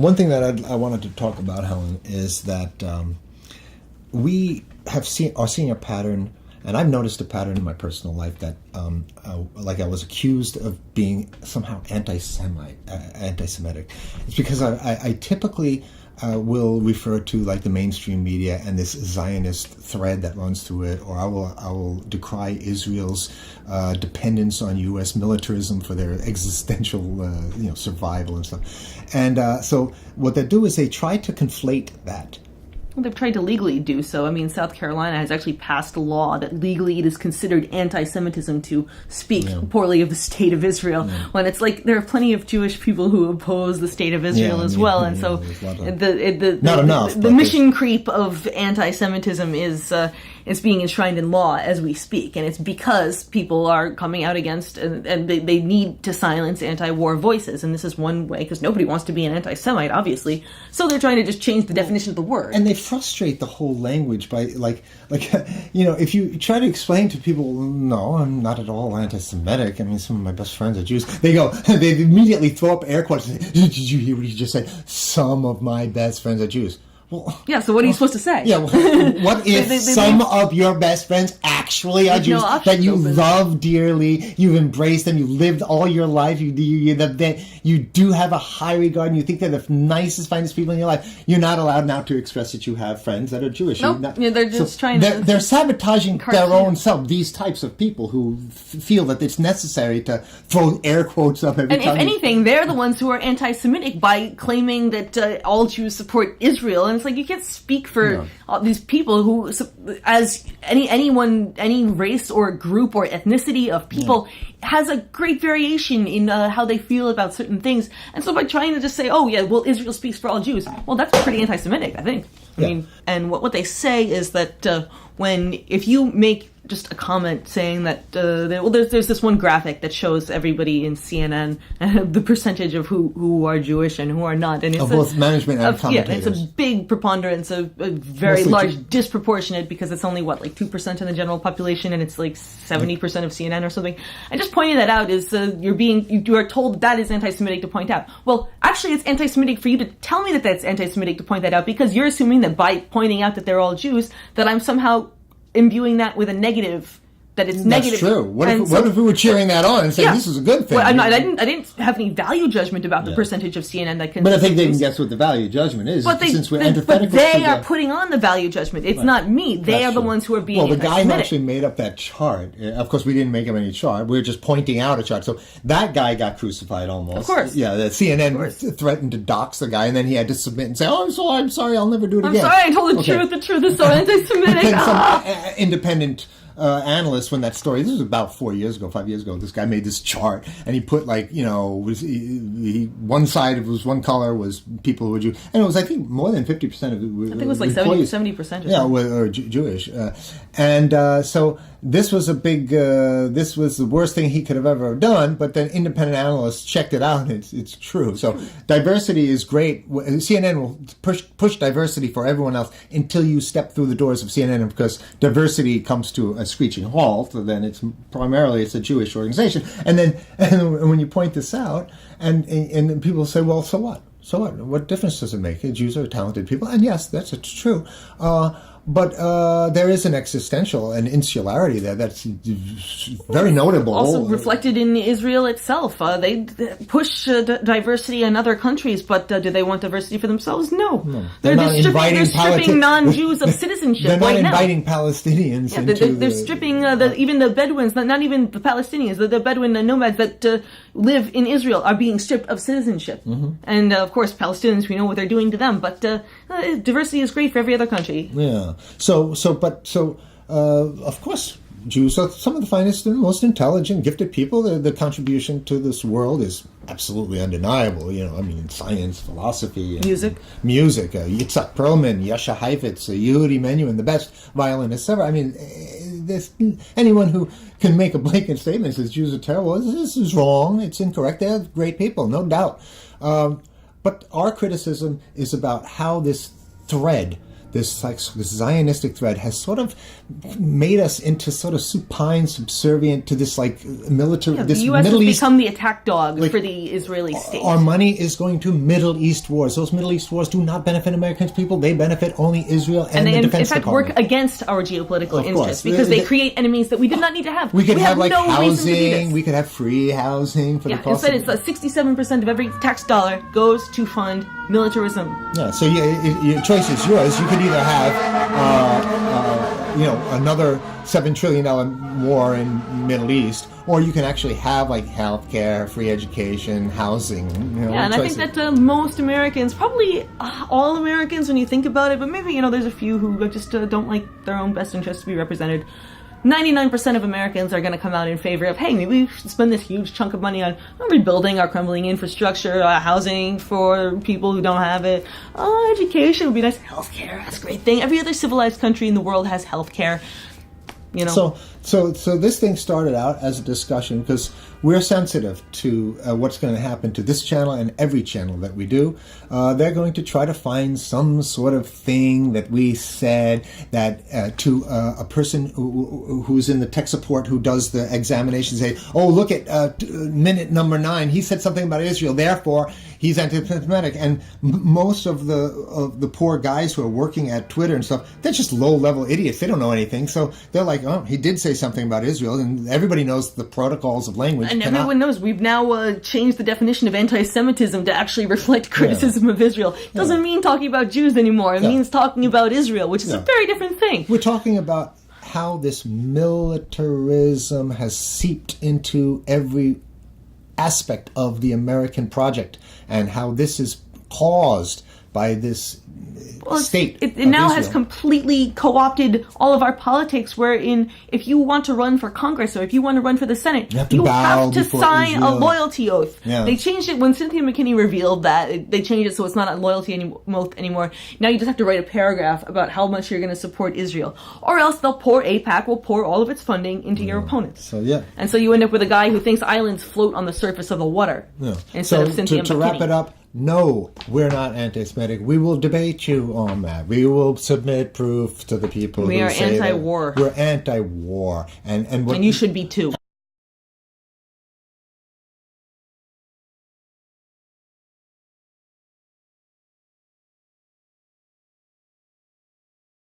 One thing that I wanted to talk about, Helen, is that we are seeing a pattern, and I've noticed a pattern in my personal life that, like I was accused of being somehow anti-Semitic. It's because I typically will refer to like the mainstream media and this Zionist thread that runs through it, or I will decry Israel's dependence on U.S. militarism for their existential survival and stuff. And so what they do is they try to conflate that. Well, they've tried to legally do so. I mean, South Carolina has actually passed a law that legally it is considered anti-Semitism to speak poorly of the state of Israel. When it's like there are plenty of Jewish people who oppose the state of Israel as well, and so the mission creep of anti-Semitism is being enshrined in law as we speak, and it's because people are coming out against and they need to silence anti-war voices, and this is one way because nobody wants to be an anti-Semite, obviously. So they're trying to just change the definition of the word, and they frustrate the whole language by like if you try to explain to people, no, I'm not at all anti-Semitic. I mean, some of my best friends are Jews. They immediately throw up air quotes and say, did you hear what he just said? Some of my best friends are Jews. Well, yeah, so what are you supposed to say? Yeah, what if some of your best friends actually are Jews that you love dearly, you've embraced them, you lived all your life, you do have a high regard, and you think they're the nicest, finest people in your life? You're not allowed now to express that you have friends that are Jewish. Nope. They're just trying to... They're sabotaging their own self, these types of people who feel that it's necessary to throw air quotes up every time. And if anything, they're the ones who are anti-Semitic by claiming that all Jews support Israel, and it's like you can't speak for all these people who, as any race or group or ethnicity of people, has a great variation in how they feel about certain things. And so by trying to just say, oh yeah, well, Israel speaks for all Jews, well, that's pretty anti-Semitic, I think. I mean, and what they say is that if you make just a comment saying that, there's this one graphic that shows everybody in CNN the percentage of who are Jewish and who are not. And it's both management and commentators. Yeah, it's a big preponderance, a very large disproportionate, because it's only, 2% of the general population, and it's like 70% of CNN or something. I just pointed that out is you are told that is anti-Semitic to point out. Well, actually, it's anti-Semitic for you to tell me that that's anti-Semitic to point that out, because you're assuming that by pointing out that they're all Jews, that I'm somehow imbuing that with a negative, that it's negative. That's true. What if we were cheering that on and saying this is a good thing? Well, I didn't have any value judgment about the percentage of CNN that can. But I think they can guess what the value judgment is, since we're antithetical. But they are putting on the value judgment. It's not me. They are the ones who are being. Well, the guy who actually made up that chart. Of course, we didn't make him any chart. We were just pointing out a chart. So that guy got crucified almost. Of course. Yeah, the CNN threatened to dox the guy, and then he had to submit and say, "Oh, I'm sorry, I'll never do it again." I'm sorry, I told the truth. The truth is so anti-Semitic. And some independent analyst, when that story, this was about 5 years ago, this guy made this chart, and he put one side was one color was people who were Jewish, and it was, I think, more than 50% of it was, I think it was like 70% or Jewish, and so this was this was the worst thing he could have ever done. But then independent analysts checked it out, and it's true. So diversity is great. CNN will push diversity for everyone else until you step through the doors of CNN, because diversity comes to a screeching halt. So then it's a Jewish organization, and when you point this out, and people say, well, so what? So what? What difference does it make? Jews are talented people, and yes, that's true. But there is an existential and insularity there that's very notable. Also reflected in Israel itself. They push diversity in other countries, but do they want diversity for themselves? No. They're stripping non-Jews of citizenship right now. They're not inviting now. Palestinians they're stripping even the Bedouins, not even the Palestinians, the Bedouin nomads that live in Israel are being stripped of citizenship. Mm-hmm. And of course, Palestinians, we know what they're doing to them, but diversity is great for every other country. Yeah. So, of course, Jews are some of the finest and most intelligent, gifted people. The contribution to this world is absolutely undeniable. In science, philosophy, music. Yitzhak Perlman, Yasha Heifetz, Yehudi Menuhin, the best violinists ever. There's anyone who can make a blanket statement that says Jews are terrible. This is wrong. It's incorrect. They're great people, no doubt. But our criticism is about how this thread this Zionistic thread has sort of made us into sort of supine, subservient to this like military. Yeah, this the U.S. Middle has East, become the attack dog like, for the Israeli state. Our money is going to Middle East wars. Those Middle East wars do not benefit American people. They benefit only Israel and the Defense in fact, Department. work against our geopolitical Of course. interests because they create enemies that we did not need to have. We could have like no reason to do housing. this. We could have free housing for the cost. Instead, it's 67% of every tax dollar goes to fund militarism. Yeah, so your choice is yours. You could either have, another $7 trillion war in Middle East, or you can actually have like healthcare, free education, housing. And I think that most Americans, probably all Americans, when you think about it, but maybe there's a few who just don't like their own best interests to be represented. 99% of Americans are going to come out in favor of, hey, maybe we should spend this huge chunk of money on rebuilding our crumbling infrastructure, housing for people who don't have it, education would be nice, healthcare, that's a great thing. Every other civilized country in the world has healthcare. So this thing started out as a discussion because we're sensitive to what's going to happen to this channel and every channel that we do. They're going to try to find some sort of thing that we said that to a person who's in the tech support who does the examination say, oh, look at minute number 9. He said something about Israel. Therefore, he's anti-Semitic. And most of the poor guys who are working at Twitter and stuff, they're just low-level idiots. They don't know anything. So they're like, oh, he did say something about Israel. And everybody knows the protocols of language. And everyone knows we've now changed the definition of anti-Semitism to actually reflect criticism of Israel. It doesn't mean talking about Jews anymore. It means talking about Israel, which is a very different thing. We're talking about how this militarism has seeped into every aspect of the American project and how this is caused by this state. It now Israel. has completely co-opted all of our politics, wherein if you want to run for Congress or if you want to run for the Senate, you have to sign Israel. a loyalty oath. Yeah. They changed it when Cynthia McKinney revealed that. They changed it so it's not a loyalty oath anymore. Now you just have to write a paragraph about how much you're going to support Israel. Or else AIPAC will pour all of its funding into your opponents. So, yeah. And so you end up with a guy who thinks islands float on the surface of the water instead of Cynthia McKinney. To wrap it up, no, we're not anti-Semitic. We will debate you on that. We will submit proof to the people who say anti-war. We're anti-war. And you should be too.